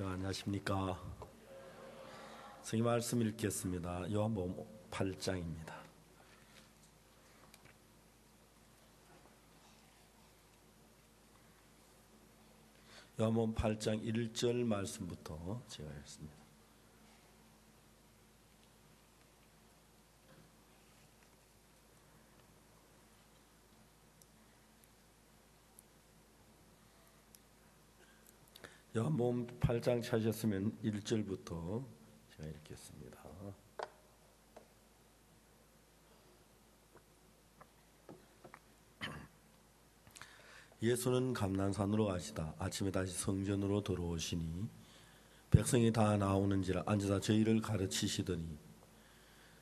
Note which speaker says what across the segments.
Speaker 1: 안녕하십니까. 성경 말씀 읽겠습니다. 요한복음 8장입니다. 요한복음 8장 1절 말씀부터 제가 읽습니다. 요한복음 8장 찾으셨으면 1절부터 제가 읽겠습니다. 예수는 감난산으로 가시다 아침에 다시 성전으로 들어오시니 백성이 다 나오는지라 앉아서 저희를 가르치시더니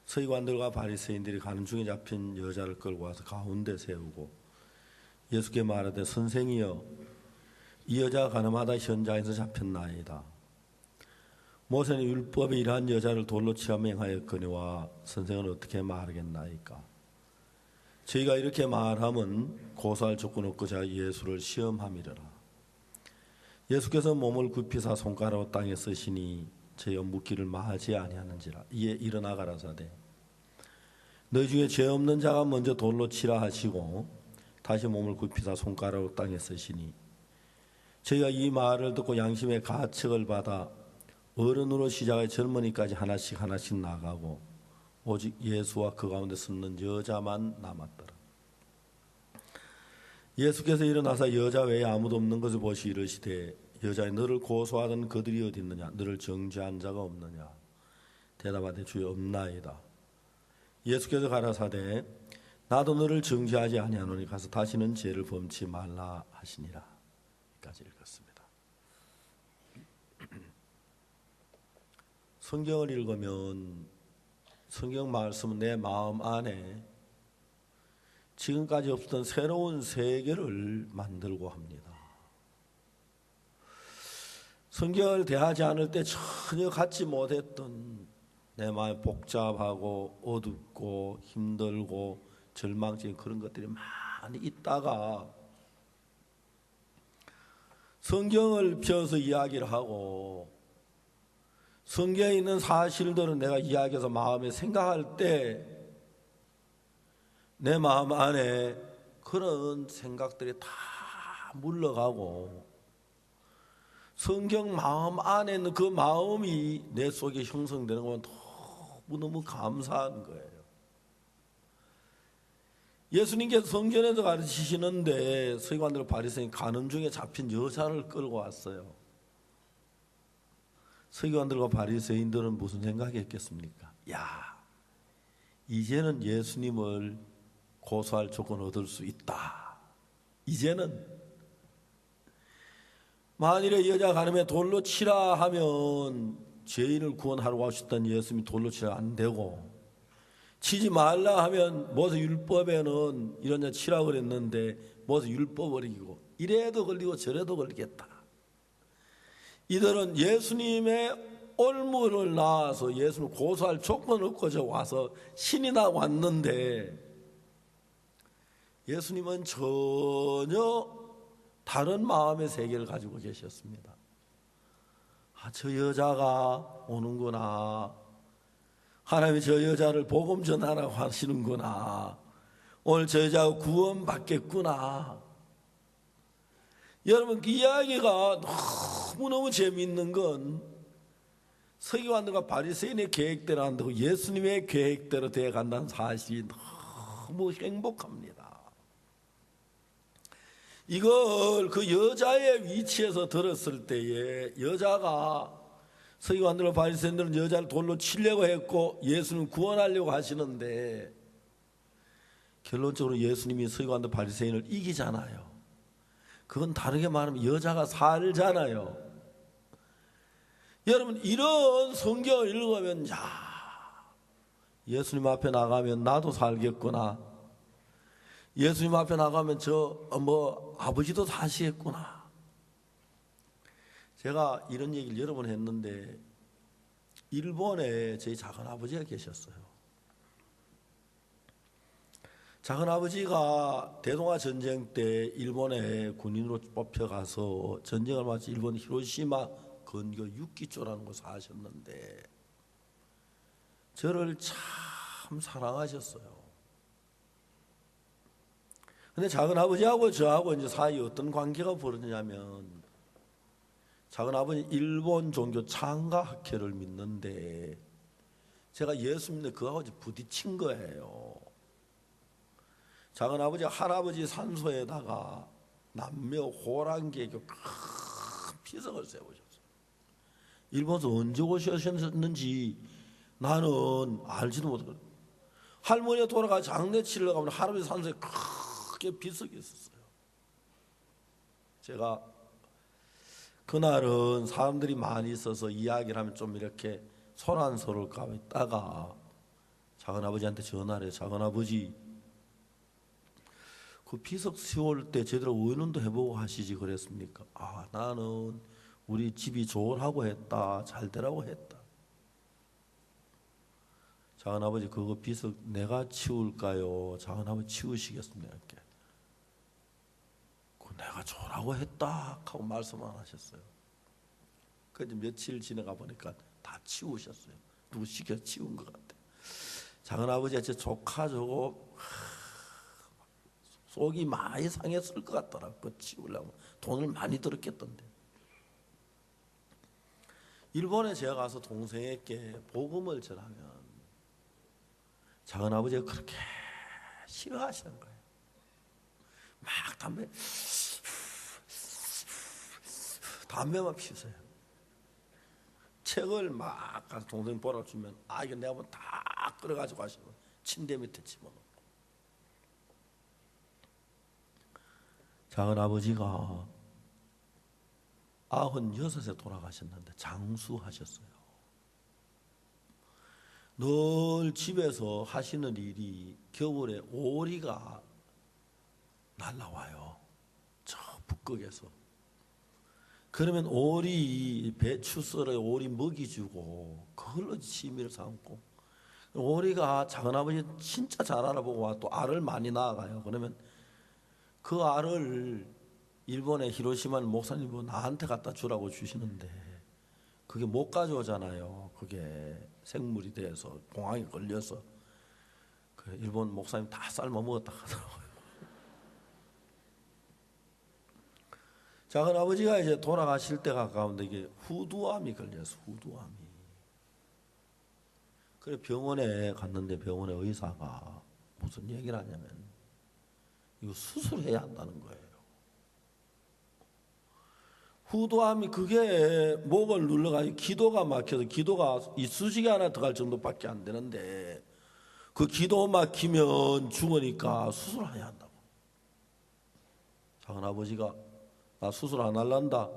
Speaker 1: 서기관들과 바리새인들이 가는 중에 잡힌 여자를 끌고 와서 가운데 세우고 예수께 말하되 선생이여 이 여자가 가늠하다 현장에서 잡혔나이다. 모세는 율법에 이러한 여자를 돌로 치라 명하였거니와 선생은 어떻게 말하겠나이까. 저희가 이렇게 말하면 고소할 조건 없고 제가 예수를 시험함이러라. 예수께서 몸을 굽히사 손가락으로 땅에 쓰시니 저희가 묻기를 마하지 아니하는지라. 이에 일어나 가라사대 너희 중에 죄 없는 자가 먼저 돌로 치라 하시고 다시 몸을 굽히사 손가락으로 땅에 쓰시니 저희가 이 말을 듣고 양심의 가책을 받아 어른으로 시작해 젊은이까지 하나씩 나가고 오직 예수와 그 가운데 섰는 여자만 남았더라. 예수께서 일어나서 여자 외에 아무도 없는 것을 보시 이르시되 여자여 너를 고소하던 그들이 어디 있느냐. 너를 정죄한 자가 없느냐. 대답하되 주여 없나이다. 예수께서 가라사대 나도 너를 정죄하지 아니하노니 가서 다시는 죄를 범치 말라 하시니라. 까지 읽었습니다. 성경을 읽으면 성경 말씀은 내 마음 안에 지금까지 없었던 새로운 세계를 만들고 합니다. 성경을 대하지 않을 때 전혀 갖지 못했던 내 마음에 복잡하고 어둡고 힘들고 절망적인 그런 것들이 많이 있다가 성경을 펴서 이야기를 하고 성경에 있는 사실들은 내가 이야기해서 마음에 생각할 때 내 마음 안에 그런 생각들이 다 물러가고 성경 마음 안에 있는 그 마음이 내 속에 형성되는 건 너무너무 감사한 거예요. 예수님께서 성전에서 가르치시는데 서기관들 바리새인 가는 중에 잡힌 여자를 끌고 왔어요. 서기관들과 바리새인들은 무슨 생각했겠습니까? 야, 이제는 예수님을 고소할 조건을 얻을 수 있다. 이제는 만일에 여자가 가늠에 돌로 치라 하면 죄인을 구원하러 오셨던 예수님이 돌로 치라 안 되고 치지 말라 하면 모세 율법에는 이런 자 치라고 그랬는데 모세 율법 어기고 이래도 걸리고 저래도 걸리겠다. 이들은 예수님의 올무를 낳아서 예수님을 고소할 조건을 얻고자 와서 신이 나 왔는데 예수님은 전혀 다른 마음의 세계를 가지고 계셨습니다. 아, 저 여자가 오는구나. 하나님이 저 여자를 복음 전하라고 하시는구나. 오늘 저 여자가 구원받겠구나. 여러분, 그 이야기가 너무너무 재미있는 건 서기관들과 바리새인의 계획대로 한다고 예수님의 계획대로 되어간다는 사실이 너무 행복합니다. 이걸 그 여자의 위치에서 들었을 때에 여자가 서기관들과 바리새인들은 여자를 돌로 치려고 했고 예수는 구원하려고 하시는데 결론적으로 예수님이 서기관들 바리새인을 이기잖아요. 그건 다르게 말하면 여자가 살잖아요. 여러분, 이런 성경을 읽으면 예수님 앞에 나가면 나도 살겠구나. 예수님 앞에 나가면 아버지도 사시겠구나. 제가 이런 얘기를 여러 번 했는데 일본에 저희 작은아버지가 계셨어요. 작은아버지가 대동아 전쟁 때 일본에 군인으로 뽑혀가서 전쟁을 마치 일본 히로시마 근교 6기조라는 곳에 사셨는데 저를 참 사랑하셨어요. 근데 작은아버지하고 저하고 이제 사이에 어떤 관계가 벌어지냐면, 작은아버지 일본 종교 창가 학회를 믿는데 제가 예수 믿는 그하고 부딪힌 거예요. 작은아버지 할아버지 산소에다가 남묘 호랑개교 큰 비석을 세우셨어요. 일본에서 언제 오셨는지 나는 알지도 못하고, 할머니가 돌아가 장례 치러 가면 할아버지 산소에 크게 비석이 있었어요. 제가 그날은 사람들이 많이 있어서 이야기를 하면 좀 이렇게 소란스러울까 있다가 작은아버지한테 전화를 해요. 작은아버지, 그 비석 세울 때 제대로 의논도 해보고 하시지 그랬습니까? 아, 나는 우리 집이 좋으라고 했다, 잘 되라고 했다. 작은아버지, 그거 비석 내가 치울까요? 작은아버지 치우시겠습니까? 그 내가 좋으라고 했다 하고 말씀만 하셨어요. 그래서 며칠 지나가 보니까 다 치우셨어요. 누구 시켜 치운 것 같아요. 작은아버지가 제 조카 저거 속이 많이 상했을 것 같더라고요. 그거 치우려면 돈을 많이 들었겠던데. 일본에 제가 가서 동생에게 복음을 전하면 작은아버지가 그렇게 싫어하시는 거예요. 막 담배만 피우세요. 책을 막 가서 동생 보러 주면, 아, 이거 내가 한번 다 끌어가지고 가시면 침대 밑에 집어넣고. 작은아버지가 96에 돌아가셨는데 장수하셨어요. 늘 집에서 하시는 일이 겨울에 오리가 날라와요. 저 북극에서. 그러면 오리 배추 썰어에 오리 먹이 주고 그걸로 취미를 삼고, 오리가 작은아버지 진짜 잘 알아보고 와 또 알을 많이 낳아가요. 그러면 그 알을 일본의 히로시마 목사님 나한테 갖다 주라고 주시는데 그게 못 가져오잖아요. 그게 생물이 돼서 공항에 걸려서 그 일본 목사님 다 삶아 먹었다 하더라고요. 작은아버지가 이제 돌아가실 때가 가까운데 이게 후두암이 걸려서 후두암이. 그래 병원에 갔는데 병원의 의사가 무슨 얘기를 하냐면 이거 수술해야 한다는 거예요. 후두암이 그게 목을 눌러가지고 기도가 막혀서 기도가 이 수직이 하나 들어갈 정도밖에 안 되는데 그 기도 막히면 죽으니까 수술해야 한다고. 작은아버지가 나 수술 안 할란다.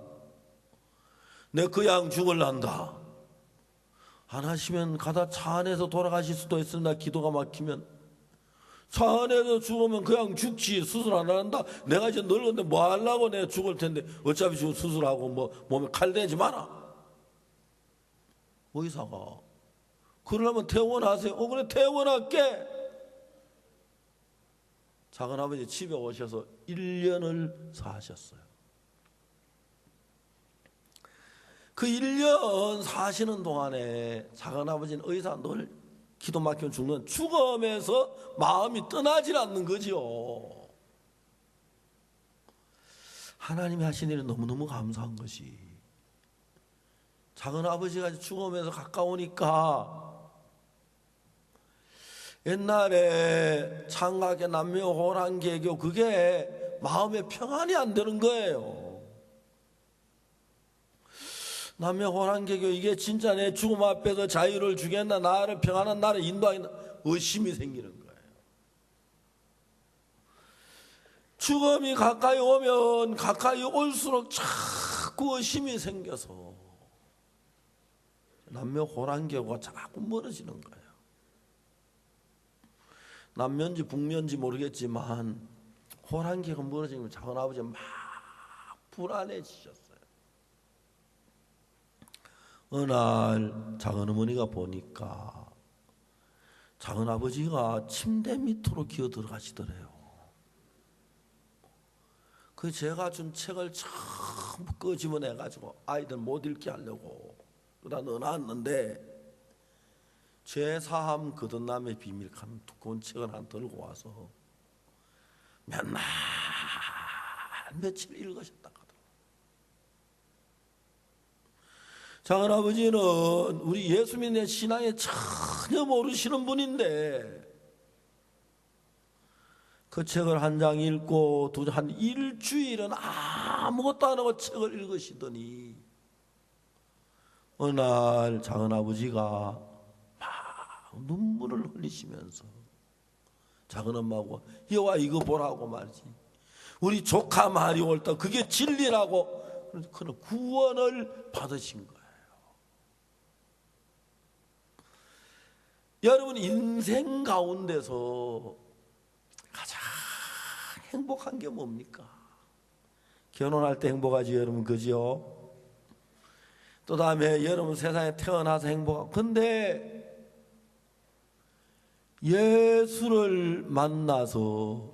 Speaker 1: 내 그냥 죽을란다. 안 하시면 가다 차 안에서 돌아가실 수도 있으나 기도가 막히면 차 안에서 죽으면 그냥 죽지. 수술 안 한다. 내가 이제 늙었는데 뭐 하려고 내가 죽을 텐데 어차피 지금 수술하고 뭐 몸에 칼 대지 마라. 의사가 그러려면 퇴원하세요. 그래 퇴원할게. 작은아버지 집에 오셔서 1년을 사셨어요. 그 1년 사시는 동안에 작은아버지는 의사 늘 기도 막히면 죽는 죽음에서 마음이 떠나질 않는 거죠. 하나님이 하신 일은 너무너무 감사한 것이 작은아버지가 죽음에서 가까우니까 옛날에 창각의 남묘 호랑개교 그게 마음에 평안이 안 되는 거예요. 남묘 호랑개교 이게 진짜 내 죽음 앞에서 자유를 주겠나, 나를 평안한 나를 인도하겠나 의심이 생기는 거예요. 죽음이 가까이 오면 가까이 올수록 자꾸 의심이 생겨서 남묘 호랑개교가 자꾸 멀어지는 거예요. 남면지 북면지 모르겠지만 호랑개가 멀어지면 작은아버지가 막 불안해지셨어요. 어느 날 작은어머니가 보니까 작은아버지가 침대 밑으로 기어 들어가시더래요. 그 제가 준 책을 전부 끄집어내가지고 아이들 못 읽게 하려고 그다 넣어놨는데, 죄사함 거듭남의 비밀 하는 두꺼운 책을 하나 들고 와서 몇 날 며칠 읽으셨다 하더라고요. 작은아버지는 우리 예수 믿는 신앙에 전혀 모르시는 분인데 그 책을 한 장 읽고 한 일주일은 아무것도 안 하고 책을 읽으시더니 어느 날 작은아버지가 막 눈물을 흘리시면서 작은엄마하고 여와 이거 보라고 말이지, 우리 조카 말이 옳다, 그게 진리라고, 그런 구원을 받으신 거예요. 여러분, 인생 가운데서 가장 행복한 게 뭡니까? 결혼할 때 행복하지 여러분, 그죠? 또 다음에 여러분 세상에 태어나서 행복하고, 근데 예수를 만나서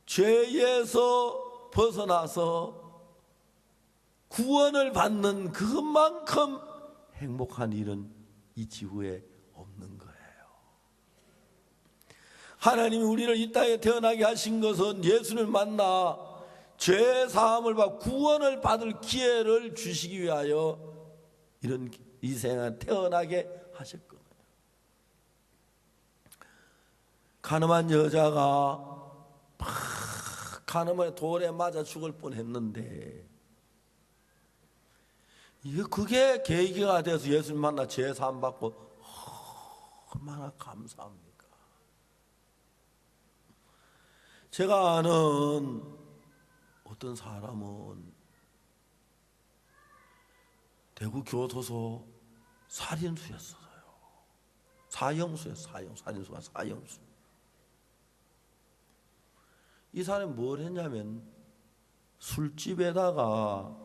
Speaker 1: 죄에서 벗어나서 구원을 받는 그만큼 행복한 일은 이 지구에 없는 거예요. 하나님이 우리를 이 땅에 태어나게 하신 것은 예수를 만나 죄 사함을 받고 구원을 받을 기회를 주시기 위하여 이런 이 생에 태어나게 하셨거든요. 가늠한 여자가 가늠의 돌에 맞아 죽을 뻔했는데 그게 계기가 돼서 예수님 만나 죄 사함 받고 얼마나 감사합니까? 제가 아는 어떤 사람은 대구 교도소 살인수였어요. 사형수였어요. 살인수가 사형수. 이 사람이 뭘 했냐면 술집에다가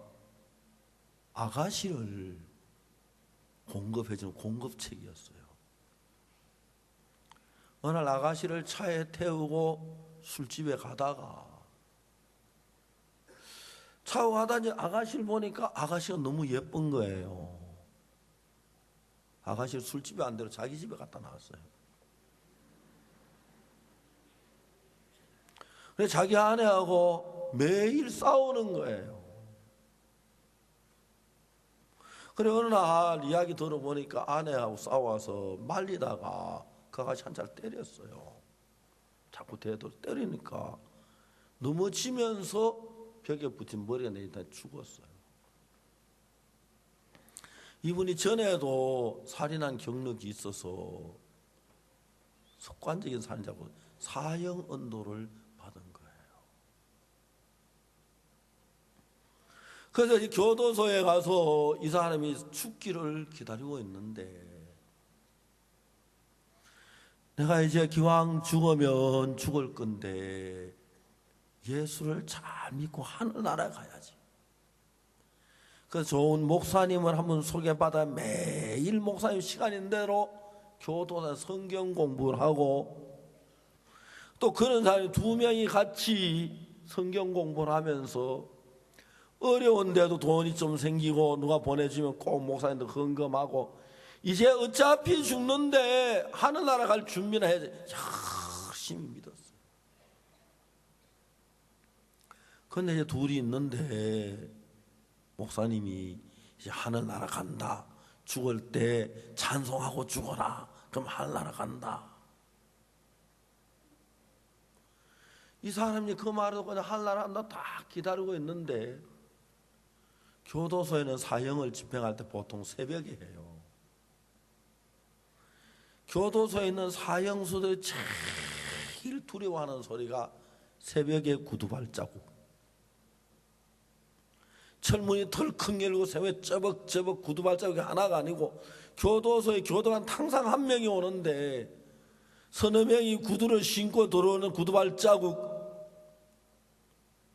Speaker 1: 아가씨를 공급해주는 공급책이었어요. 어느 날 아가씨를 차에 태우고 술집에 가다가 차고 가다 이제 아가씨를 보니까 아가씨가 너무 예쁜 거예요. 아가씨를 술집에 안 데려 자기 집에 갖다 놨어요. 그래서 자기 아내하고 매일 싸우는 거예요. 그래 어느 날 이야기 들어보니까 아내하고 싸워서 말리다가 그 아가씨 한 잘 때렸어요. 자꾸 대도 때리니까 넘어지면서 벽에 붙인 머리가 내리다 죽었어요. 이분이 전에도 살인한 경력이 있어서 습관적인 살인자고 사형 언도를 받은 거예요. 그래서 이 교도소에 가서 이 사람이 죽기를 기다리고 있는데, 내가 이제 기왕 죽으면 죽을 건데 예수를 잘 믿고 하늘나라에 가야지. 그래서 좋은 목사님을 한번 소개받아 매일 목사님 시간 있는 대로 교도소 성경 공부를 하고, 또 그런 사람이 2명이 같이 성경 공부를 하면서 어려운데도 돈이 좀 생기고 누가 보내주면 꼭 목사님도 헌금하고, 이제 어차피 죽는데 하늘나라 갈 준비나 해야지 열심히 믿었어요. 그런데 이제 둘이 있는데 목사님이 이제 하늘나라 간다, 죽을 때 찬송하고 죽어라, 그럼 하늘나라 간다. 이 사람이 그 말을 듣고 하늘나라 간다 딱 기다리고 있는데, 교도소에는 사형을 집행할 때 보통 새벽에 해요. 교도소에 있는 사형수들이 제일 두려워하는 소리가 새벽에 구두발자국, 철문이 덜컥 열고 새벽에 쩌벅쩌벅 구두발자국이 하나가 아니고, 교도소에 교도관 항상 한 명이 오는데 서너 명이 구두를 신고 들어오는 구두발자국.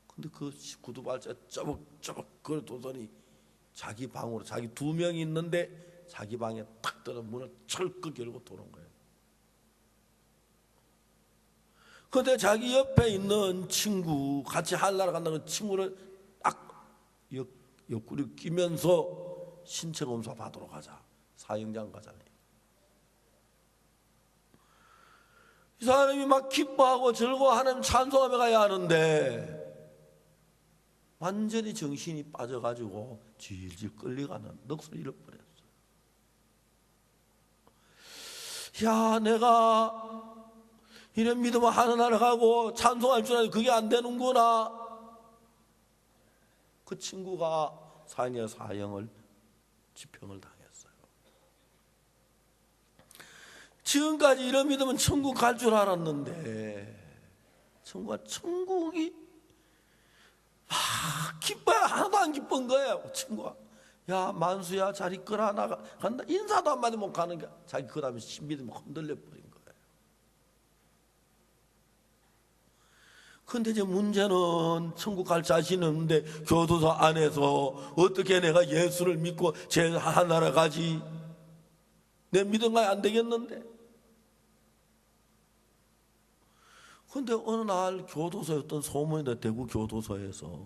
Speaker 1: 근데 그 구두발자국 쩌벅쩌벅 그걸 도더니 자기 방으로, 자기 2명이 있는데 자기 방에 탁 들어 문을 철컥 열고 도는 거예요. 근데 자기 옆에 있는 친구, 같이 한나라 간다는 친구를 딱 옆구리 끼면서 신체 검사 받으러 가자. 사형장 가자네. 이 사람이 막 기뻐하고 즐거워하는 찬송하며 가야 하는데 완전히 정신이 빠져가지고 질질 끌려가는 넋을 잃어버렸어요. 야, 내가 이런 믿음을 하늘나라 가고 찬송할 줄 알고 그게 안 되는구나. 그 친구가 사형을 집행을 당했어요. 지금까지 이런 믿으면 천국 갈 줄 알았는데 천국이 기뻐야 하나도 안 기쁜 거예요. 친구가 야 만수야 잘 있거라 나 간다 인사도 한마디 못 가는 게 자기 그 다음에 신비듬 흔들려 버린 거예요. 근데 이제 문제는 천국 갈 자신이 없는데 교도소 안에서 어떻게 내가 예수를 믿고 제 하나라 가지? 내 믿음이 안 되겠는데? 근데 어느 날 교도소였던 소문이다. 대구 교도소에서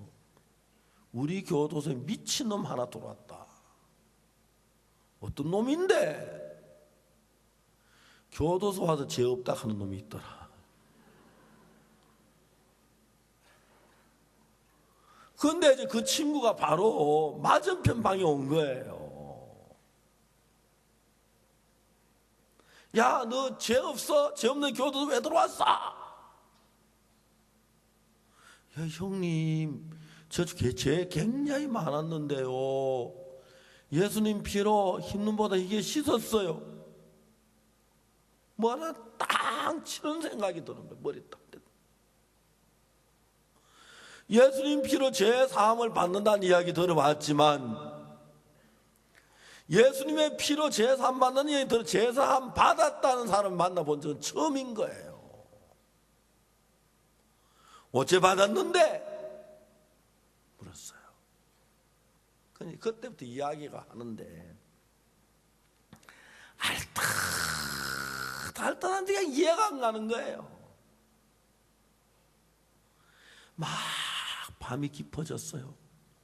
Speaker 1: 우리 교도소에 미친놈 하나 들어왔다. 어떤 놈인데 교도소 와서 죄 없다 하는 놈이 있더라. 근데 이제 그 친구가 바로 맞은편 방에 온 거예요. 야, 너 죄 없어? 죄 없는 교도소 왜 들어왔어? 야, 형님, 저 죄 굉장히 많았는데요. 예수님 피로 흰눈보다 이게 씻었어요. 뭐 하나 딱 치는 생각이 드는 거예요. 머리 딱. 예수님 피로 죄 사함을 받는다는 이야기 들어봤지만 예수님의 피로 죄 사함 받는 이야기 들어 죄 사함 받았다는 사람을 만나본 적은 처음인 거예요. 어째 받았는데? 물었어요. 그때부터 이야기가 하는데 알듯한 데가 이해가 안 가는 거예요. 막 밤이 깊어졌어요.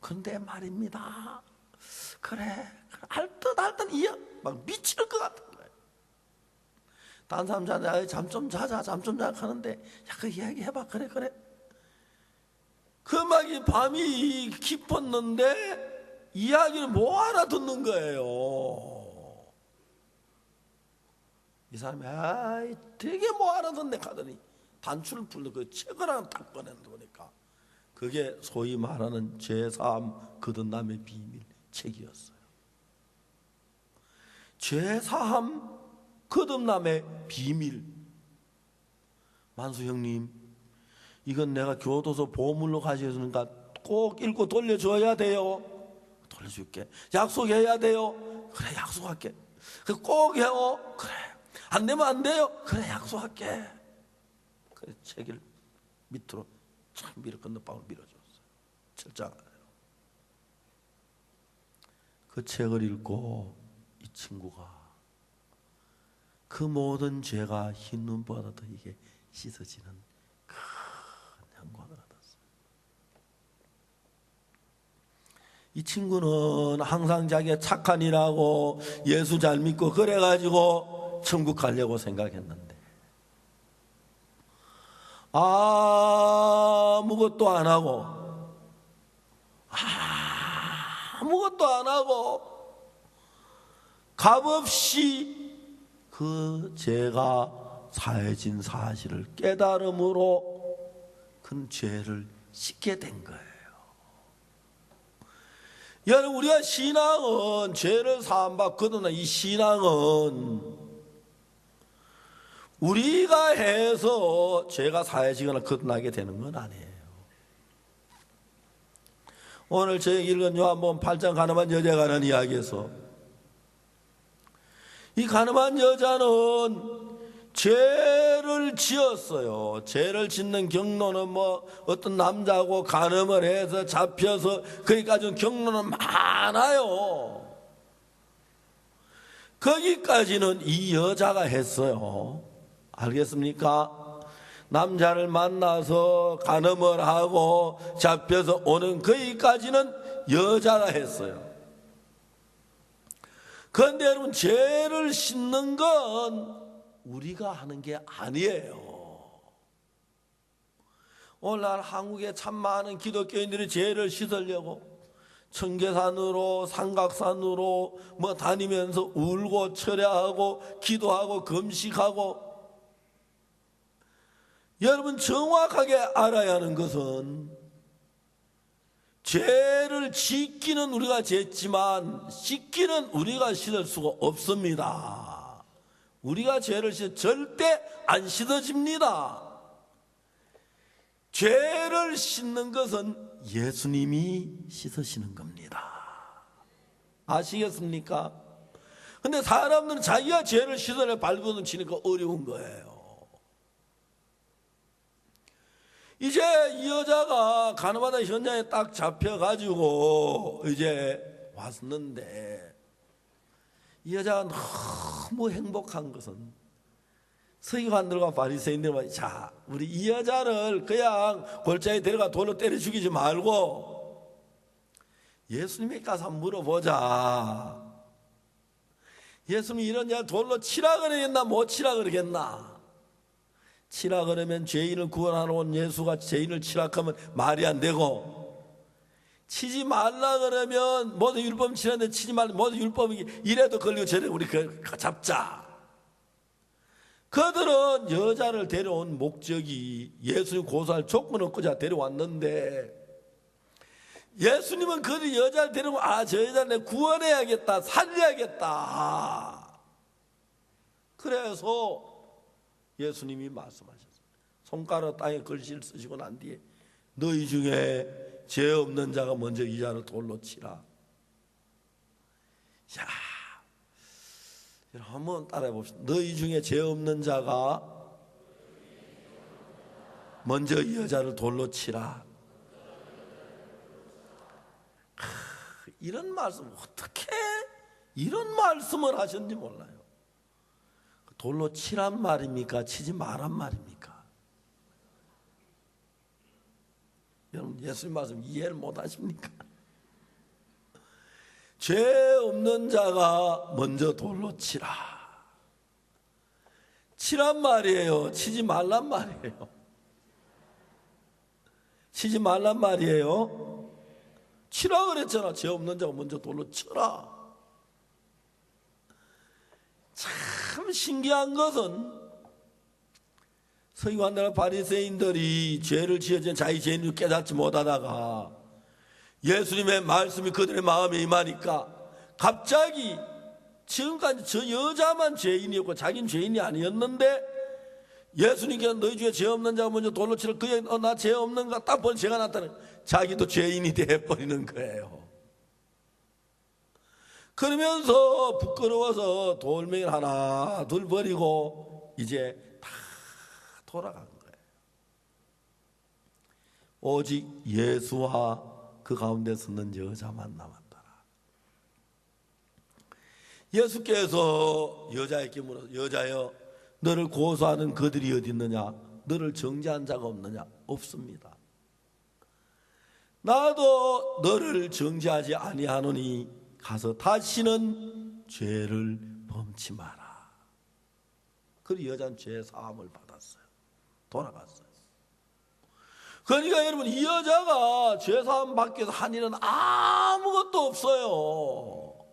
Speaker 1: 근데 말입니다. 그래 알듯 이해 막 미칠 것 같은 거예요. 다른 사람 자네 잠 좀 자자 하는데 야 그 이야기 해봐 그래 그 막 이 밤이 깊었는데 이야기를 뭐 알아듣는 거예요. 이 사람이 되게 뭐 알아듣네 하더니 단추를 풀러 그 책을 하나 딱 꺼내는 보니까 그게 소위 말하는 죄사함 거듭남의 비밀 책이었어요. 죄사함 거듭남의 비밀. 만수 형님, 이건 내가 교도소 보물로 가져주니까 꼭 읽고 돌려줘야 돼요. 돌려줄게. 약속해야 돼요. 그래 약속할게. 꼭 해요. 그래 안 되면 안 돼요. 그래 약속할게. 그 책을 밑으로 참 건너방을 밀어줬어요. 7장. 그 책을 읽고 이 친구가 그 모든 죄가 흰 눈보다도 이게 씻어지는 큰 영광을 얻었어요. 이 친구는 항상 자기가 착한 일하고 예수 잘 믿고 그래가지고 천국 가려고 생각했는데 아무것도 안 하고 값없이 그 죄가 사해진 사실을 깨달음으로 그 죄를 씻게 된 거예요. 여러분 우리가 신앙은 죄를 사함받거든 이 신앙은 우리가 해서 죄가 사해지거나 거듭나게 되는 건 아니에요. 오늘 저희 읽은 요한복음 8장 가늠한 여자가 하는 이야기에서 이 가늠한 여자는 죄를 지었어요. 죄를 짓는 경로는 뭐 어떤 남자하고 간음을 해서 잡혀서 거기까지 경로는 많아요. 거기까지는 이 여자가 했어요. 알겠습니까? 남자를 만나서 간음을 하고 잡혀서 오는 거기까지는 여자라 했어요. 그런데 여러분, 죄를 씻는 건 우리가 하는 게 아니에요. 오늘날 한국에 참 많은 기독교인들이 죄를 씻으려고 청계산으로 삼각산으로 뭐 다니면서 울고 철야하고 기도하고 금식하고. 여러분, 정확하게 알아야 하는 것은 죄를 짓기는 우리가 짓지만 씻기는 우리가 씻을 수가 없습니다. 우리가 죄를 씻어 절대 안 씻어집니다. 죄를 씻는 것은 예수님이 씻으시는 겁니다. 아시겠습니까? 근데 사람들은 자기가 죄를 씻어내 발버둥 치니까 어려운 거예요. 이제 이 여자가 가늠하다 현장에 딱 잡혀가지고 이제 왔는데, 이 여자가 너무 행복한 것은 서기관들과 바리새인들은, 자, 우리 이 여자를 그냥 골짜기에 데려가 돌로 때려 죽이지 말고 예수님에게 가서 한번 물어보자. 예수님이 이런 여자 돌로 치라 그러겠나 못 치라 그러겠나? 치라 그러면 죄인을 구원하러 온 예수가 죄인을 치라 하면 말이 안 되고, 치지 말라 그러면 모두 율법 치는데 치지 말라, 모두 율법이 이래도 걸리고 저래도 우리 잡자. 그들은 여자를 데려온 목적이 예수님 고소할 조건 없고자 데려왔는데, 예수님은 그 여자를 데려오고 저 여자를 내가 구원해야겠다, 살려야겠다. 그래서 예수님이 말씀하셨어요. 손가락 땅에 글씨를 쓰시고 난 뒤에 너희 중에 죄 없는 자가 먼저 이 자를 돌로 치라. 야, 여러분 한번 따라해 봅시다. 너희 중에 죄 없는 자가 먼저 이 여자를 돌로 치라. 이런 말씀, 어떻게 이런 말씀을 하셨는지 몰라요. 돌로 치란 말입니까? 치지 마란 말입니까? 여러분, 예수님 말씀 이해를 못 하십니까? 죄 없는 자가 먼저 돌로 치라. 치란 말이에요. 치지 말란 말이에요. 치지 말란 말이에요. 치라 그랬잖아. 죄 없는 자가 먼저 돌로 쳐라. 참 신기한 것은 서기관들과 바리새인들이 죄를 지어진 자기 죄인을 깨닫지 못하다가 예수님의 말씀이 그들의 마음에 임하니까 갑자기 지금까지 저 여자만 죄인이었고 자기는 죄인이 아니었는데, 예수님께서 너희 중에 죄 없는 자가 먼저 돌로 치라. 그에 나 죄 없는가 딱 보니 죄가 났다는, 자기도 죄인이 돼버리는 거예요. 그러면서 부끄러워서 돌멩이를 하나 둘 버리고 이제 다 돌아간 거예요. 오직 예수와 그 가운데 서는 여자만 남았더라. 예수께서 여자에게 물어서, 여자여, 너를 고소하는 그들이 어디 있느냐? 너를 정죄한 자가 없느냐? 없습니다. 나도 너를 정죄하지 아니하노니 가서 다시는 죄를 범치 마라. 그리고 여자는 죄 사함을 받았어요. 돌아갔어요. 그러니까 여러분, 이 여자가 죄 사함 받기 위해서 한 일은 아무것도 없어요.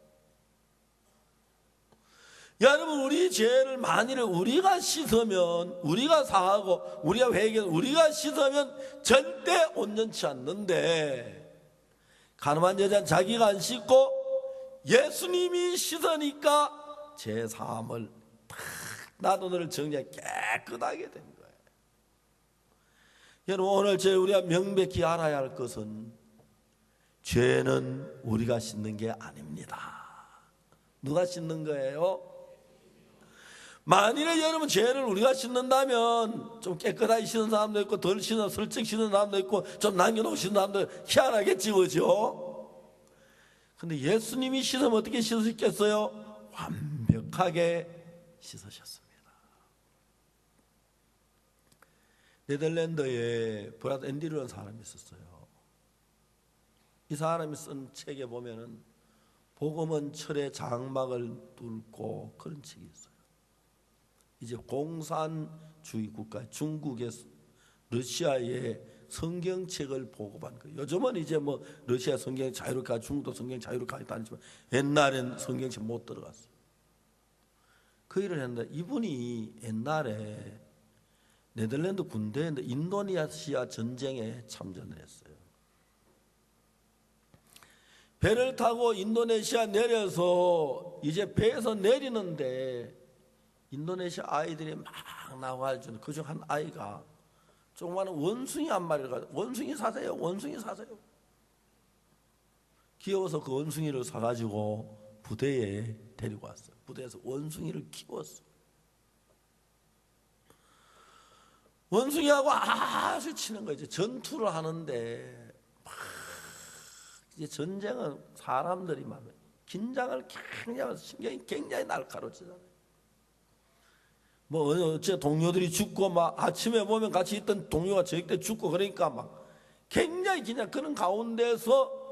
Speaker 1: 여러분, 우리 죄를 만일 우리가 씻으면, 우리가 사하고 우리가 회개해서 우리가 씻으면 절대 온전치 않는데, 가늠한 여자는 자기가 안 씻고 예수님이 씻으니까 죄 사함을 탁, 나도 너를 정죄하게 깨끗하게 된 거예요. 여러분, 오늘 우리가 명백히 알아야 할 것은 죄는 우리가 씻는 게 아닙니다. 누가 씻는 거예요? 만일에 여러분 죄를 우리가 씻는다면 좀 깨끗하게 씻는 사람도 있고 덜 씻는, 슬쩍 씻는 사람도 있고 좀 남겨놓고 씻는 사람도 희한하겠지, 그죠? 근데 예수님이 씻으면 어떻게 씻으셨겠어요? 완벽하게 씻으셨습니다. 네덜란드에 브라드 앤디라는 사람이 있었어요. 이 사람이 쓴 책에 보면은 복음은 철의 장막을 뚫고 그런 책이 있어요. 이제 공산주의 국가 중국의 러시아의 성경책을 보고받는 거예요. 요즘은 이제 뭐 러시아 성경 자유롭게 하고 중국도 성경 자유롭게 하겠다 하지만 옛날엔 성경책 못 들어갔어요. 그 일을 했는데 이분이 옛날에 네덜란드 군대에 인도네시아 전쟁에 참전을 했어요. 배를 타고 인도네시아 내려서 이제 배에서 내리는데 인도네시아 아이들이 막 나와가지고 그중 한 아이가 조그마한 원숭이 한 마리를 가지고 원숭이 사세요, 원숭이 사세요. 귀여워서 그 원숭이를 사가지고 부대에 데리고 왔어요. 부대에서 원숭이를 키웠어요. 원숭이하고 아주 치는 거예요. 이제 전투를 하는데 막 이제 전쟁은 사람들이 막 긴장을 굉장히 신경이 굉장히 날카롭잖아요. 뭐 어째 동료들이 죽고 막 아침에 보면 같이 있던 동료가 저녁 때 죽고 그러니까 막 굉장히 그냥 그런 가운데서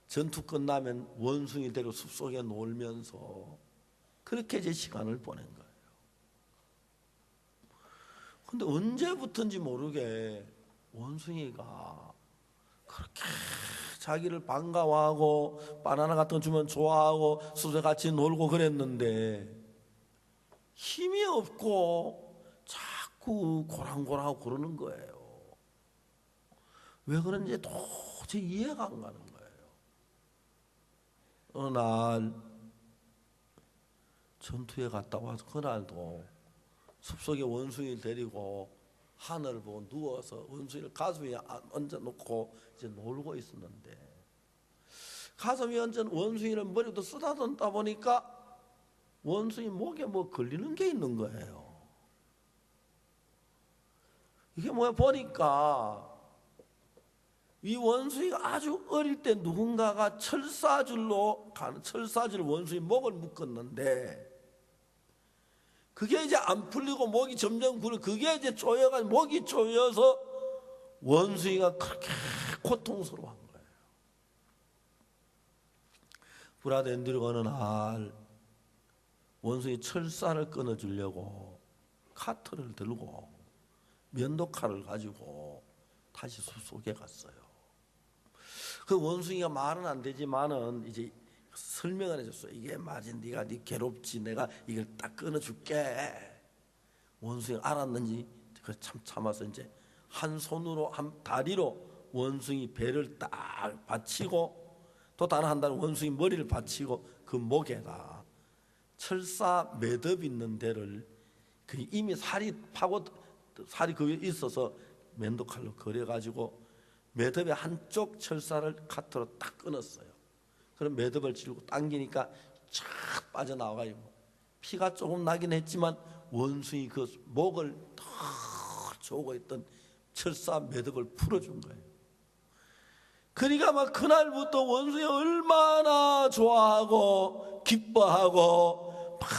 Speaker 1: 전투 끝나면 원숭이 데리고 숲속에 놀면서 그렇게 제 시간을 보낸 거예요. 근데 언제부턴지 모르게 원숭이가 그렇게 자기를 반가워하고 바나나 같은 거 주면 좋아하고 숲에 같이 놀고 그랬는데 힘이 없고 자꾸 고랑고랑하고 그러는 거예요. 왜 그런지 도저히 이해가 안 가는 거예요. 어느 날 전투에 갔다 와서 그날도 숲속에 원숭이를 데리고 하늘을 보고 누워서 원숭이를 가슴 위에 얹어놓고 이제 놀고 있었는데 가슴 위에 얹은 원숭이를 머리부터 쓰다듬다 보니까 원숭이 목에 뭐 걸리는 게 있는 거예요. 이게 뭐야 보니까 이 원숭이가 아주 어릴 때 누군가가 철사줄로 철사줄 원숭이 목을 묶었는데 그게 이제 안 풀리고 목이 점점 굴러 그게 이제 조여가지고 목이 조여서 원숭이가 그렇게 고통스러워한 거예요. 브라드 앤드류가 어느 날 원숭이 철사를 끊어주려고 카트를 들고 면도칼을 가지고 다시 숲속에 갔어요. 그 원숭이가 말은 안 되지만은 이제 설명을 해줬어요. 이게 맞지, 네가 네 괴롭지, 내가 이걸 딱 끊어줄게. 원숭이가 알았는지 그 참 참아서 이제 한 손으로 한 다리로 원숭이 배를 딱 받치고 또 다른 한 다리 원숭이 머리를 받치고 그 목에다 철사 매듭 있는 데를 그 이미 살이 파고 살이 그 위에 있어서 면도칼로 그려가지고 매듭의 한쪽 철사를 카트로 딱 끊었어요. 그럼 매듭을 쥐고 당기니까 쫙 빠져나와가지고 피가 조금 나긴 했지만 원숭이 그 목을 더 조고 있던 철사 매듭을 풀어준 거예요. 그러니까 막 그날부터 원숭이 얼마나 좋아하고 기뻐하고 막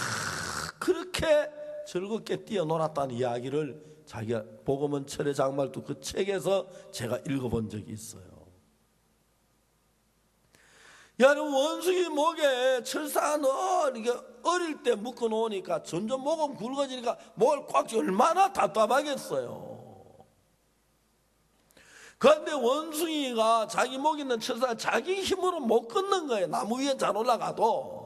Speaker 1: 그렇게 즐겁게 뛰어놀았다는 이야기를 자기가 복음은 철의 장말도 그 책에서 제가 읽어본 적이 있어요. 여러분 원숭이 목에 철사 이게 어릴 때 묶어 놓으니까 점점 목은 굵어지니까 목을 꽉 쥐고 얼마나 답답하겠어요. 그런데 원숭이가 자기 목에 있는 철사를 자기 힘으로 못 끊는 거예요. 나무 위에 잘 올라가도.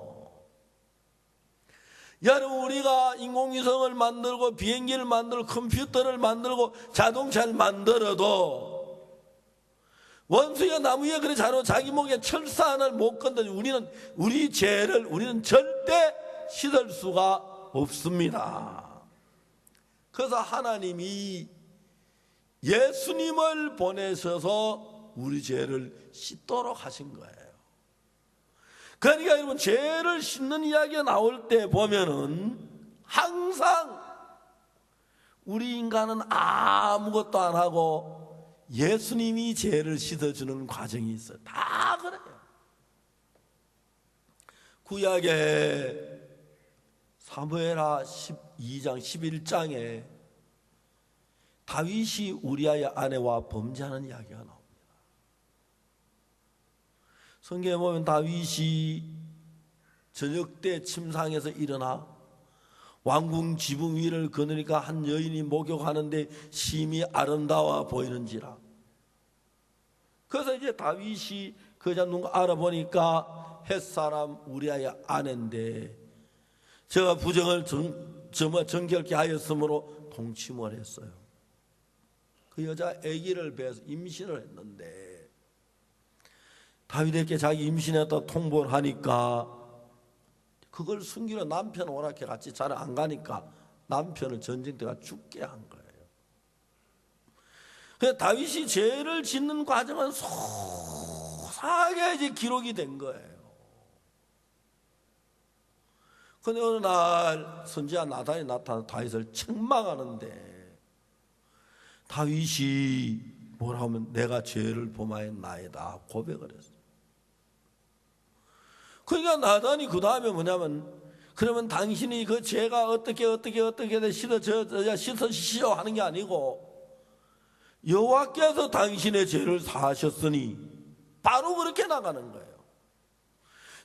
Speaker 1: 여러분 우리가 인공위성을 만들고 비행기를 만들고 컴퓨터를 만들고 자동차를 만들어도 원숭이가 나무 위에 그래 자로 자기 목에 철사 하나를 못 건드려 우리 죄를 우리는 절대 씻을 수가 없습니다. 그래서 하나님이 예수님을 보내셔서 우리 죄를 씻도록 하신 거예요. 그러니까 여러분 죄를 씻는 이야기가 나올 때 보면은 항상 우리 인간은 아무것도 안 하고 예수님이 죄를 씻어주는 과정이 있어요. 다 그래요. 구약의 사무엘하 12장 11장에 다윗이 우리아의 아내와 범죄하는 이야기가 나옵니다. 성경에 보면 다윗이 저녁 때 침상에서 일어나 왕궁 지붕 위를 거느리까 한 여인이 목욕하는데 심히 아름다워 보이는지라. 그래서 이제 다윗이 그자 누가 알아보니까 햇사람 우리아의 아내인데 제가 부정을 정결케 하였으므로 동침을 했어요. 그 여자 아기를 배워서 임신을 했는데 다윗에게 자기 임신했다 통보를 하니까 그걸 숨기려 남편 오락해 같이 잘 안 가니까 남편을 전쟁터가 죽게 한 거예요. 그래서 다윗이 죄를 짓는 과정은 소상하게 이제 기록이 된 거예요. 그런데 어느 날 선지자 나단이 나타나서 다윗을 책망하는데 다윗이 뭐라 하면 내가 죄를 범하였나이다 고백을 했어요. 그러니까 나단이 그 다음에 뭐냐면 그러면 당신이 그 죄가 어떻게 씻으시오 하는 게 아니고 여호와께서 당신의 죄를 사하셨으니 바로 그렇게 나가는 거예요.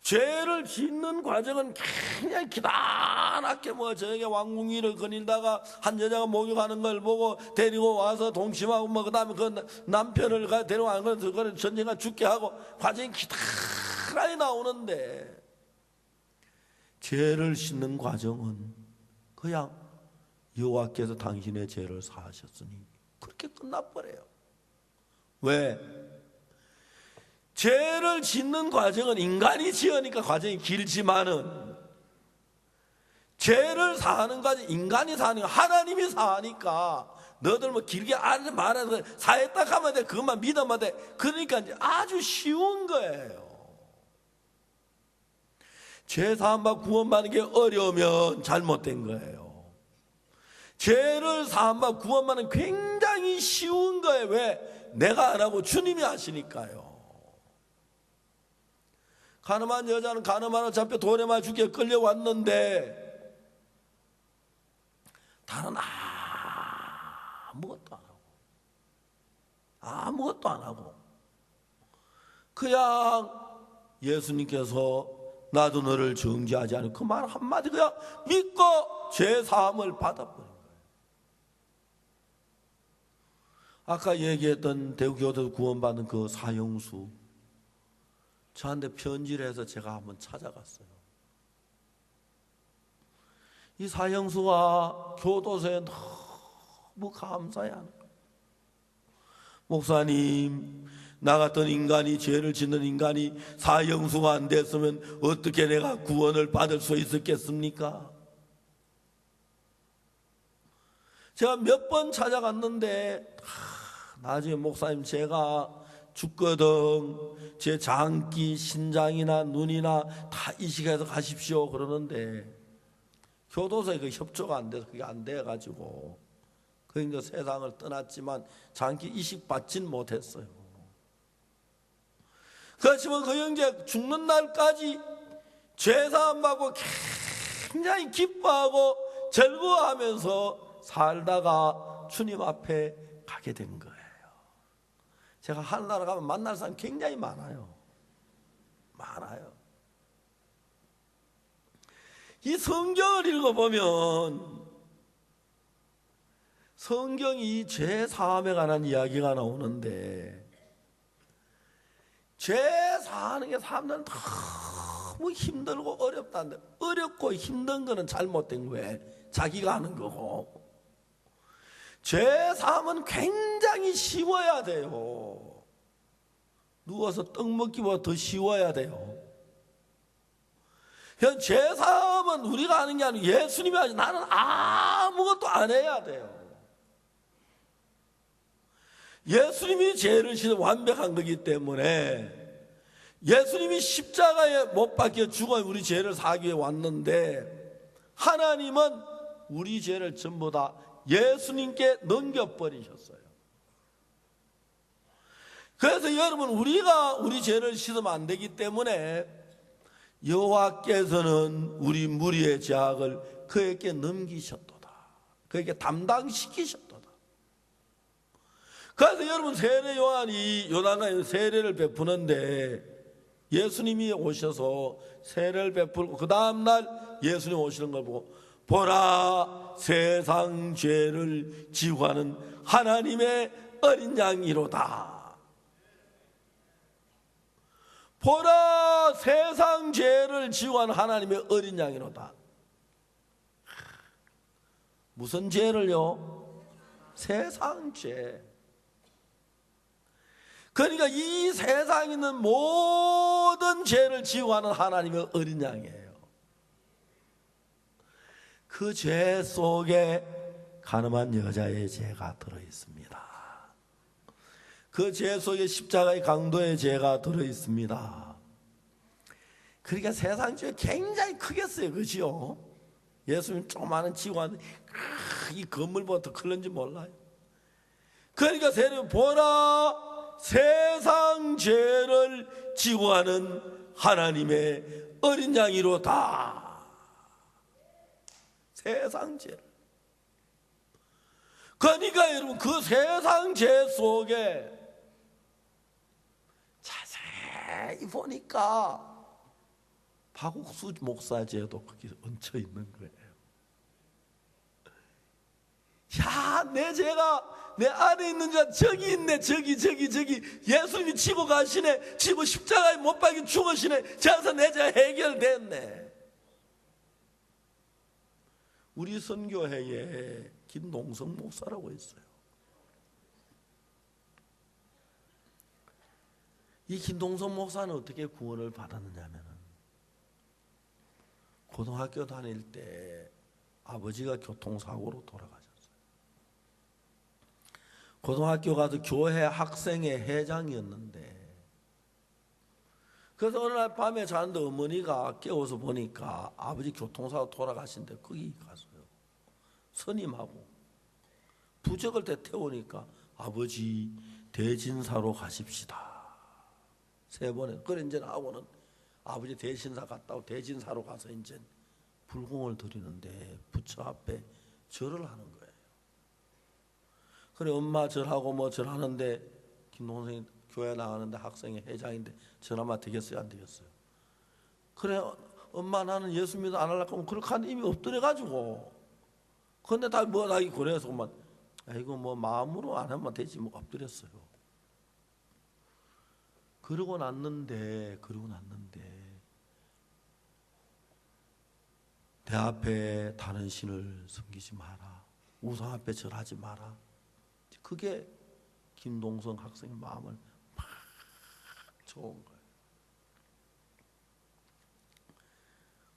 Speaker 1: 죄를 짓는 과정은 굉장히 기다랗게 저녁에 왕궁 위를 거닐다가 한 여자가 목욕하는 걸 보고 데리고 와서 동침하고 그 다음에 그 남편을 데려가는 걸 전쟁가 죽게 하고 과정이 기다랗게 나오는데 죄를 씻는 과정은 그냥 여호와께서 당신의 죄를 사하셨으니 그렇게 끝나버려요. 왜? 죄를 짓는 과정은 인간이 지으니까 과정이 길지만은 죄를 사하는 과정 인간이 사하니까 하나님이 사하니까 너들 뭐 길게 말해서 사했다 하면 돼 그것만 믿으면 돼. 그러니까 이제 아주 쉬운 거예요. 죄 사함받고 구원받는 게 어려우면 잘못된 거예요. 죄를 사함받고 구원받는 굉장히 쉬운 거예요. 왜? 내가 안 하고 주님이 하시니까요. 가늠한 여자는 가늠하러 잡혀 돌에 맞아 죽게 끌려왔는데 다른 아무것도 안 하고 그냥 예수님께서 나도 너를 정죄하지 않고 그 말 한마디 그냥 믿고 죄사함을 받아버린 거예요. 아까 얘기했던 대구교도 구원받은 그 사형수 저한테 편지를 해서 제가 한번 찾아갔어요. 이 사형수가 교도소에 너무 감사해하는 거예요. 목사님, 나 같은 인간이 죄를 짓는 인간이 사형수가 안 됐으면 어떻게 내가 구원을 받을 수 있었겠습니까? 제가 몇 번 찾아갔는데 나중에 목사님 제가 죽거든 제 장기, 신장이나 눈이나 다 이식해서 가십시오 그러는데 교도소에 그 협조가 안 돼서 그게 안 돼가지고 그러니까 세상을 떠났지만 장기 이식 받진 못했어요. 그렇지만 그 형제 죽는 날까지 죄사함 받고 굉장히 기뻐하고 즐거워하면서 살다가 주님 앞에 가게 된 거예요. 제가 하늘나라 가면 만날 사람 굉장히 많아요. 이 성경을 읽어보면 성경이 죄 사함에 관한 이야기가 나오는데 죄 사하는 게 사람들은 너무 힘들고 어렵다는데 어렵고 힘든 거는 잘못된 거예요. 자기가 하는 거고 죄 사함은 굉장히 쉬워야 돼요. 누워서 떡 먹기보다 더 쉬워야 돼요. 그냥 죄 사함은 우리가 하는 게 아니고 예수님이 하지 나는 아무것도 안 해야 돼요. 예수님이 죄를 씻어 완벽한 거기 때문에 예수님이 십자가에 못 박혀 죽어 우리 죄를 사기 위해 왔는데 하나님은 우리 죄를 전부 다 예수님께 넘겨버리셨어요. 그래서 여러분 우리가 우리 죄를 씻으면 안 되기 때문에 여호와께서는 우리 무리의 죄악을 그에게 넘기셨도다. 그에게 담당시키셨도다. 그래서 여러분 세례 요한이 요단강에 세례를 베푸는데 예수님이 오셔서 세례를 베풀고 그 다음날 예수님 오시는 걸 보고 보라 세상 죄를 지고 하는 하나님의 어린 양이로다. 보라 세상 죄를 지고 하는 하나님의 어린 양이로다. 무슨 죄를요? 세상 죄. 그러니까 이 세상에 있는 모든 죄를 지고 하는 하나님의 어린 양이에요. 그 죄 속에 가늠한 여자의 죄가 들어있습니다. 그 죄 속에 십자가의 강도의 죄가 들어있습니다. 그러니까 세상 죄 굉장히 크겠어요. 그렇죠? 예수님 조그마한 지구한 이 건물보다 더 클는지 몰라요. 그러니까 세례 보라 세상 죄를 지고 하는 하나님의 어린 양이로다. 세상 죄. 그러니까 여러분 그 세상 죄 속에 자세히 보니까 박옥수 목사 죄도 거기 얹혀 있는 거예요. 야, 내 죄가 내 안에 있는 죄가 저기 있네. 저기 예수님이 지고 가시네. 지고 십자가에 못 박혀 죽으시네. 저기서 내 죄가 해결됐네. 우리 선교회에 김동성 목사라고 있어요. 이 김동성 목사는 어떻게 구원을 받았느냐면 고등학교 다닐 때 아버지가 교통사고로 돌아가셨어요. 고등학교 가서 교회 학생회 회장이었는데 그래서 어느 날 밤에 자는데 어머니가 깨워서 보니까 아버지 교통사고 돌아가신데 거기 갔어요. 선임하고 부적을 대 태우니까 아버지 대진사로 가십시다. 3번에 그래 이제 하고는 아버지 대신사 갔다고 대진사로 가서 이제 불공을 드리는데 부처 앞에 절을 하는 거예요. 그래 엄마 절하고 뭐 절하는데 김동생이 교회 나가는데 학생회 회장인데 전화만 되겠어요 안 되겠어요? 그래 엄마 나는 예수 믿어 안 하려고 하면 그렇게 하는 힘이 없더래가지고 근데 다 뭐 나기 그래서만 아이고 뭐 마음으로 안 하면 되지 뭐 엎드렸어요. 그러고 났는데 내 앞에 다른 신을 섬기지 마라. 우상 앞에 절하지 마라. 그게 김동성 학생의 마음을 막 좋은 거예요.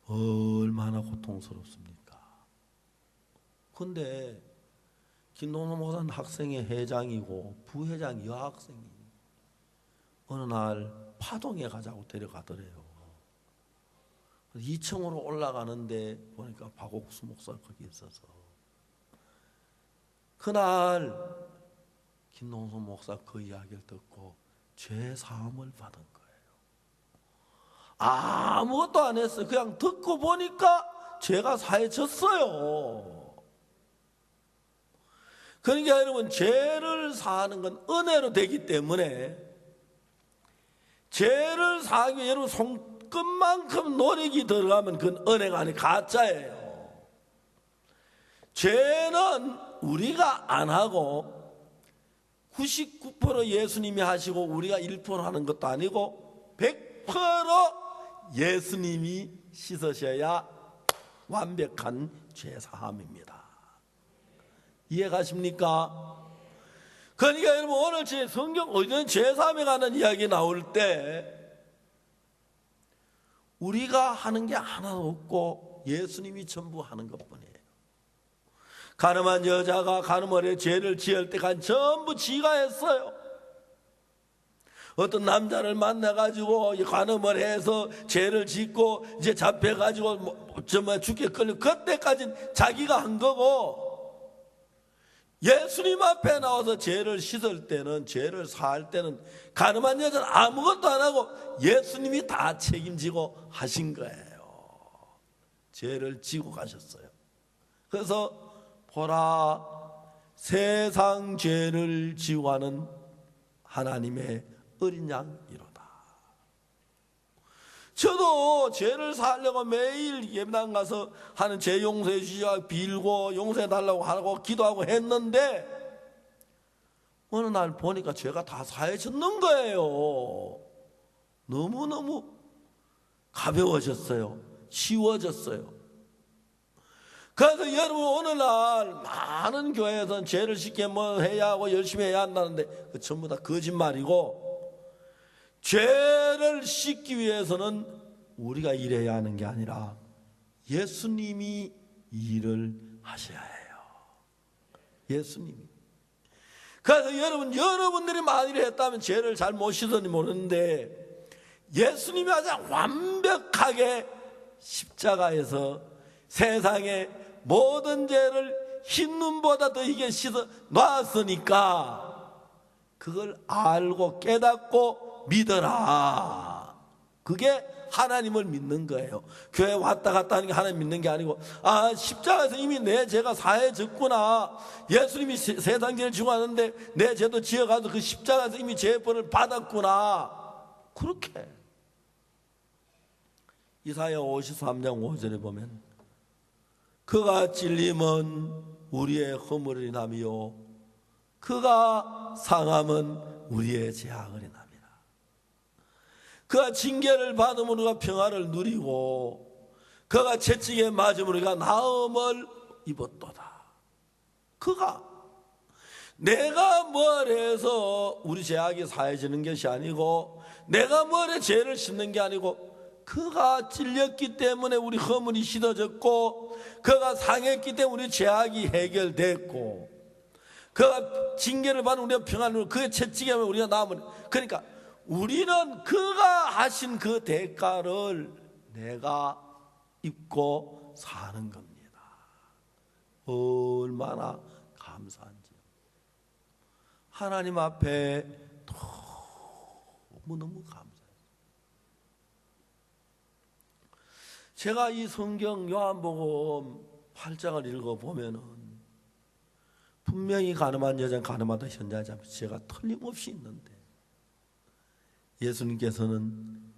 Speaker 1: 얼마나 고통스럽습니까? 그런데 김동성 목사는 학생회 회장이고 부회장 여학생이 어느 날 파동에 가자고 데려가더래요. 2층으로 올라가는데 보니까 박옥수 목사가 거기 있어서 그날 김동성 목사 그 이야기를 듣고 죄 사함을 받은 거예요. 아무것도 안 했어요. 그냥 듣고 보니까 죄가 사해졌어요. 그러니까 여러분 죄를 사하는 건 은혜로 되기 때문에 죄를 사하기 위해 여러분 손끝만큼 노력이 들어가면 그건 은혜가 아니라 가짜예요. 죄는 우리가 안 하고 99% 예수님이 하시고 우리가 1% 하는 것도 아니고 100% 예수님이 씻으셔야 완벽한 죄사함입니다. 이해가십니까? 그러니까 여러분 오늘 제 성경 어디든 죄사함에 관한 이야기 나올 때 우리가 하는 게 하나도 없고 예수님이 전부 하는 것뿐이에요. 가늠한 여자가 가늠을에 죄를 지을 때까지 전부 지가 했어요. 어떤 남자를 만나가지고 간음을 해서 죄를 짓고 이제 잡혀가지고 정말 죽게 걸려 그때까지는 자기가 한 거고 예수님 앞에 나와서 죄를 씻을 때는 죄를 사할 때는 간음한 여자는 아무것도 안 하고 예수님이 다 책임지고 하신 거예요. 죄를 지고 가셨어요. 그래서 보라 세상 죄를 지우하는 하나님의 어린 양이로다. 저도 죄를 살려고 매일 예배당 가서 하는 죄 용서해 주시고 빌고 용서해 달라고 하고 기도하고 했는데 어느 날 보니까 죄가 다 사해졌는 거예요. 너무너무 가벼워졌어요. 쉬워졌어요. 그래서 여러분 오늘날 많은 교회에서는 죄를 씻게 뭐 해야 하고 열심히 해야 한다는데 그 전부 다 거짓말이고, 죄를 씻기 위해서는 우리가 일해야 하는 게 아니라 예수님이 일을 하셔야 해요. 예수님이. 그래서 여러분들이 만일 했다면 죄를 잘 못 씻었는지 모르는데 예수님이 가장 완벽하게 십자가에서 세상의 모든 죄를 흰눈보다 더 희게 씻어 놨으니까 그걸 알고 깨닫고 믿어라. 그게 하나님을 믿는 거예요. 교회 왔다 갔다 하는 게 하나님 믿는 게 아니고, 아, 십자가에서 이미 내 죄가 사해졌구나. 예수님이 세상 죄를 지고 하는데 내 죄도 지어가서 그 십자가에서 이미 죄벌을 받았구나. 그렇게. 이사야 53장 5절에 보면 그가 찔림은 우리의 허물을 인함이요 그가 상함은 우리의 재앙을 인함이라. 그가 징계를 받음으로 우리가 평화를 누리고 그가 채찍에 맞음으로 우리가 나음을 입었도다. 그가 내가 뭘 해서 우리 죄악이 사해지는 것이 아니고 내가 뭘 해 죄를 씻는 게 아니고 그가 찔렸기 때문에 우리 허물이 씻어졌고 그가 상했기 때문에 우리 죄악이 해결됐고 그가 징계를 받은 우리가 평안을 그의 채찍에 우리가 남은. 그러니까 우리는 그가 하신 그 대가를 내가 입고 사는 겁니다. 얼마나 감사한지. 하나님 앞에 너무너무 감사해요. 제가 이 성경 요한복음 8장을 읽어보면은 분명히 가늠한 여자는 가늠하다 현자하지 않고 죄가 틀림없이 있는데 예수님께서는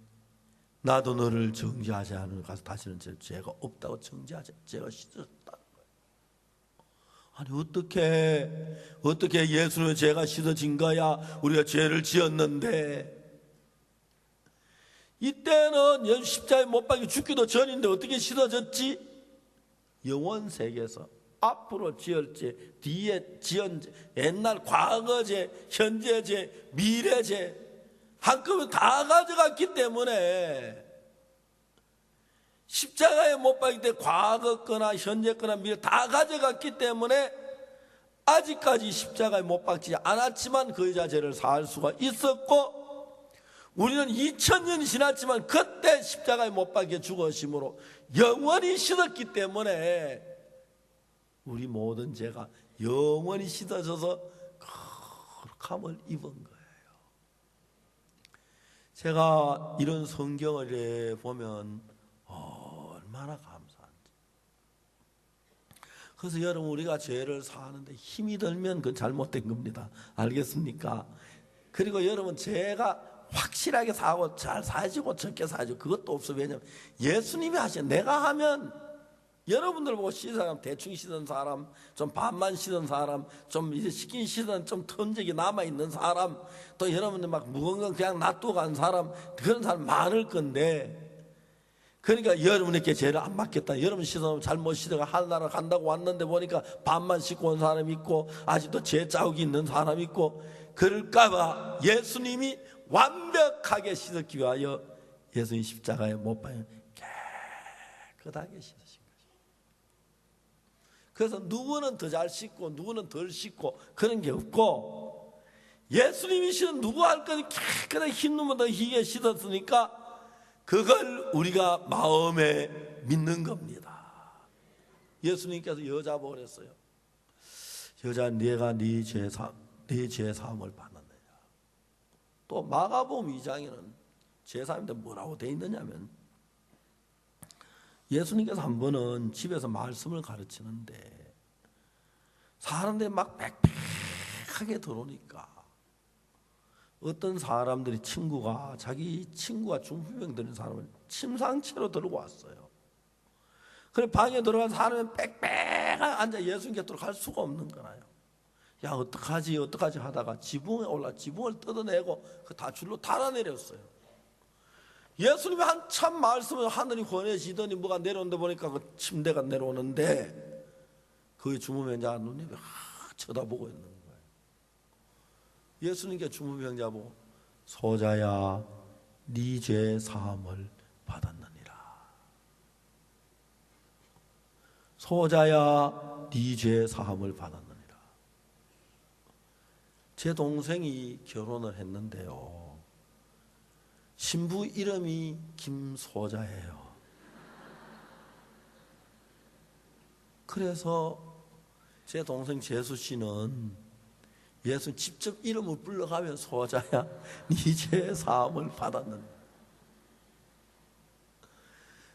Speaker 1: 나도 너를 정죄하지 않으러 가서 다시는 죄가 없다고 정죄하지, 죄가 씻어졌다는 거예요. 아니 어떻게 예수님의 죄가 씻어진 거야? 우리가 죄를 지었는데. 이때는 십자가에 못 박혀 죽기도 전인데 어떻게 씻어졌지? 영원 세계에서 앞으로 지을 죄, 뒤에 지은 죄, 옛날 과거죄, 현재죄, 미래죄 한꺼번에 다 가져갔기 때문에 십자가에 못 박힐 때 과거 거나 현재 거나 미래 다 가져갔기 때문에 아직까지 십자가에 못 박히지 않았지만 그 여자 죄를 사할 수가 있었고, 우리는 2000년이 지났지만 그때 십자가에 못 박혀 죽으심으로 영원히 씻었기 때문에 우리 모든 죄가 영원히 씻어져서 거룩함을 입은 거예요. 제가 이런 성경을 보면 얼마나 감사한지. 그래서 여러분 우리가 죄를 사하는데 힘이 들면 그건 잘못된 겁니다. 알겠습니까? 그리고 여러분 죄가 확실하게 사고 잘 사지고 적게 사지고 그것도 없어. 왜냐하면 예수님이 하신, 내가 하면 여러분들 보고 씻은 사람, 대충 씻은 사람, 좀 반만 씻은 사람, 좀 이제 씻긴 씻은 좀 턴적이 남아있는 사람, 또 여러분들 막 무거운 건 그냥 놔두고 간 사람, 그런 사람 많을 건데, 그러니까 여러분에게 죄를 안 맡겼다. 여러분 씻어놓으면 잘못 씻어가 하늘나라 간다고 왔는데 보니까 반만 씻고 온 사람이 있고 아직도 죄 자국이 있는 사람이 있고, 그럴까봐 예수님이 완벽하게 씻었기 위하여 예수님 십자가에 못 박혀 깨끗하게 씻으신 거죠. 그래서 누구는 더 잘 씻고 누구는 덜 씻고 그런 게 없고, 예수님이 씻은 누구 할 거는 깨끗하게 흰 눈보다 희게 씻었으니까 그걸 우리가 마음에 믿는 겁니다. 예수님께서 여자 보고 그랬어요. 여자, 네가 네 죄 사함을 받느냐. 또 마가복음 2장에는 죄 사함인데 뭐라고 돼 있느냐면, 예수님께서 한 번은 집에서 말씀을 가르치는데 사람들이 막 빽빽하게 들어오니까 어떤 사람들이 자기 친구가 중풍병 들은 사람을 침상채로 들고 왔어요. 그래 방에 들어간 사람은 빽빽하게 앉아 예수님 곁으로 갈 수가 없는 거나요. 야 어떡하지 하다가 지붕을 뜯어내고 그 다줄로 달아내렸어요. 예수님이 한참 말씀을 하늘이 권해지더니 뭐가 내려오는데 보니까 그 침대가 내려오는데 거기 주무병자가 눈이 쳐다보고 있는 거예요. 예수님께 주무병자 보고 소자야 네 죄 사함을 받았느니라. 소자야 네 죄 사함을 받았느니라. 제 동생이 결혼을 했는데요, 신부 이름이 김소자예요. 그래서 제 동생 재수 씨는 예수 직접 이름을 불러가면 소자야 네 죄 사함을 받았는데,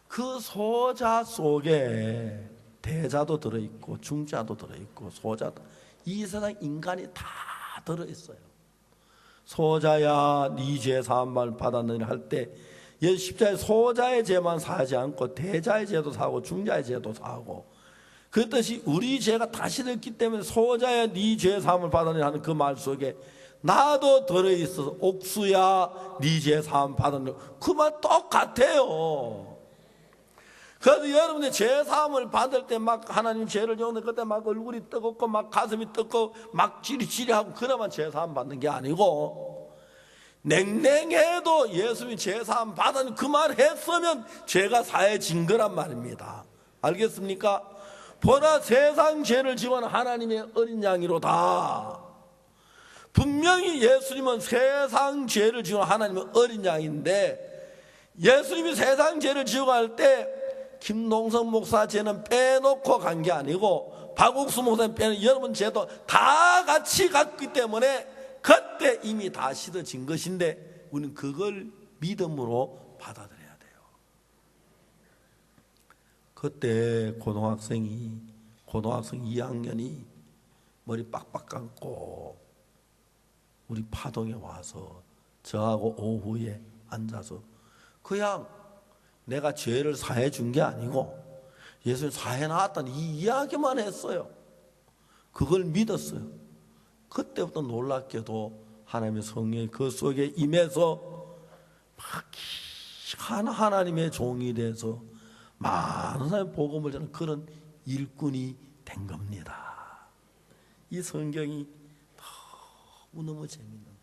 Speaker 1: 그 소자 속에 대자도 들어있고 중자도 들어있고 소자도, 이 세상 인간이 다 들어있어요. 소자야 네 죄 사함을 받았느니 할 때 예수 십자가에 소자의 죄만 사지 않고 대자의 죄도 사고 중자의 죄도 사고, 그 뜻이 우리 죄가 다 실었기 때문에 소자야 네 죄 사함을 받았느니 하는 그 말 속에 나도 들어있어서 옥수야 네 죄 사함 받았느니, 그 말 똑같아요. 그래서 여러분의 죄 사함을 받을 때 막 하나님 죄를 정하는 그때 막 얼굴이 뜨겁고 막 가슴이 뜨겁고 막 지리지리하고 그러면 죄 사함 받는 게 아니고, 냉랭해도 예수님이 죄 사함 받은 그 말 했으면 죄가 사해진 거란 말입니다. 알겠습니까? 보라 세상 죄를 지원 하나님의 어린 양이로다. 분명히 예수님은 세상 죄를 지원 하나님의 어린 양인데, 예수님이 세상 죄를 지고 갈 때 김동성 목사 죄는 빼놓고 간 게 아니고 박옥수 목사는 빼는 여러분 죄도 다 같이 갔기 때문에 그때 이미 다 씻어진 것인데, 우리는 그걸 믿음으로 받아들여야 돼요. 그때 고등학생 2학년이 머리 빡빡 감고 우리 파동에 와서 저하고 오후에 앉아서 그냥 내가 죄를 사해 준 게 아니고 예수님 사해 나왔다는 이 이야기만 했어요. 그걸 믿었어요. 그때부터 놀랍게도 하나님의 성령이 그 속에 임해서 막 하나님의 종이 돼서 많은 사람의 복음을 전하는 그런 일꾼이 된 겁니다. 이 성경이 너무너무 재밌는 거예요.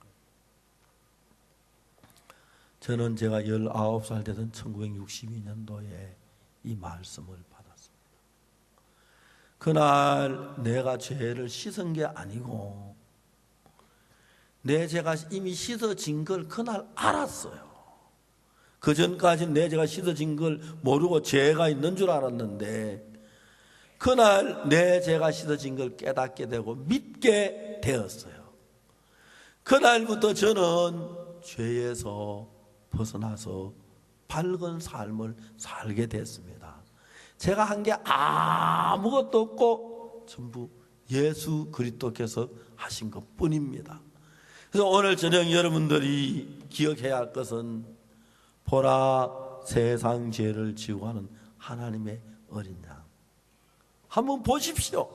Speaker 1: 저는 제가 19살 되던 1962년도에 이 말씀을 받았습니다. 그날 내가 죄를 씻은 게 아니고 내 죄가 이미 씻어진 걸 그날 알았어요. 그 전까지는 내 죄가 씻어진 걸 모르고 죄가 있는 줄 알았는데, 그날 내 죄가 씻어진 걸 깨닫게 되고 믿게 되었어요. 그날부터 저는 죄에서 벗어나서 밝은 삶을 살게 됐습니다. 제가 한 게 아무것도 없고 전부 예수 그리스도께서 하신 것뿐입니다. 그래서 오늘 저녁 여러분들이 기억해야 할 것은, 보라 세상 죄를 지고 가는 하나님의 어린 양. 한번 보십시오.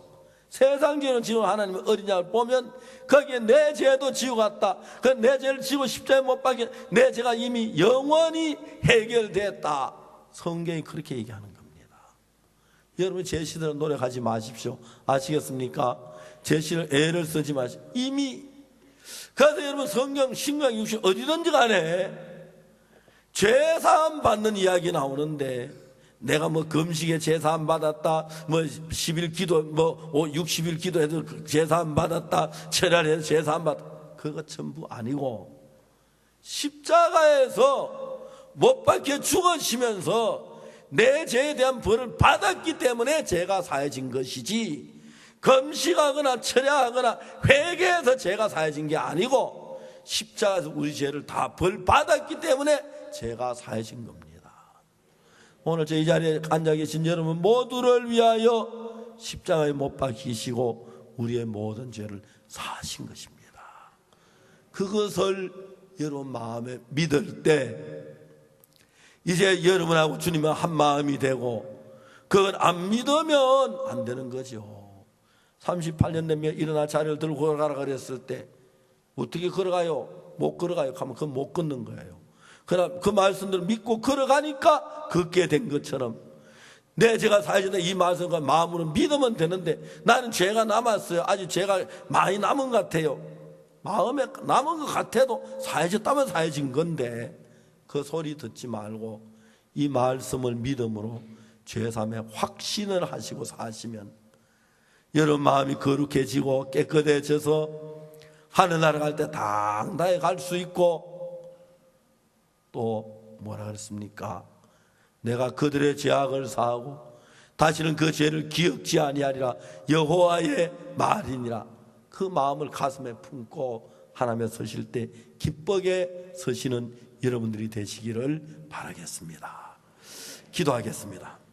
Speaker 1: 세상 죄를 지고 하나님의 어린 양을 보면 거기에 내 죄도 지고 갔다. 그 내 죄를 지고 십자가에 못 박혀 내 죄가 이미 영원히 해결됐다. 성경이 그렇게 얘기하는 겁니다. 여러분 죄 씻으려 노력하지 마십시오. 아시겠습니까? 죄 씻을 애를 쓰지 마십시오. 이미. 그래서 여러분 성경 신구약 60 어디든지 간에 죄사함 받는 이야기 나오는데, 내가 뭐 금식에 죄사함 받았다, 뭐 10일 기도, 뭐 60일 기도해도 죄사함 받았다, 철야해서 죄사함 받았다, 그거 전부 아니고 십자가에서 못 박혀 죽으시면서 내 죄에 대한 벌을 받았기 때문에 죄가 사해진 것이지, 금식하거나 철야하거나 회개해서 죄가 사해진 게 아니고 십자가에서 우리 죄를 다 벌 받았기 때문에 죄가 사해진 겁니다. 오늘 저 이 자리에 앉아 계신 여러분 모두를 위하여 십자가에 못 박히시고 우리의 모든 죄를 사하신 것입니다. 그것을 여러분 마음에 믿을 때 이제 여러분하고 주님은 한 마음이 되고, 그건 안 믿으면 안 되는 거죠. 38년 되면 일어나 자리를 들고 걸어가라 그랬을 때 어떻게 걸어가요? 못 걸어가요. 하면 그건 못 걷는 거예요. 그러나 그 말씀들을 믿고 걸어가니까 걷게 된 것처럼, 제가 살지는 이 말씀과 마음으로 믿으면 되는데 나는 죄가 남았어요. 아직 죄가 많이 남은 것 같아요. 마음에 남은 것 같아도 사해졌다면 사해진 건데 그 소리 듣지 말고 이 말씀을 믿음으로 죄사함에 확신을 하시고 사시면 여러분 마음이 거룩해지고 깨끗해져서 하늘나라 갈 때 당당히 갈 수 있고, 또 뭐라 그랬습니까? 내가 그들의 죄악을 사하고 다시는 그 죄를 기억지 아니하리라. 여호와의 말이니라. 그 마음을 가슴에 품고 하나님에 서실 때 기쁘게 서시는 여러분들이 되시기를 바라겠습니다. 기도하겠습니다.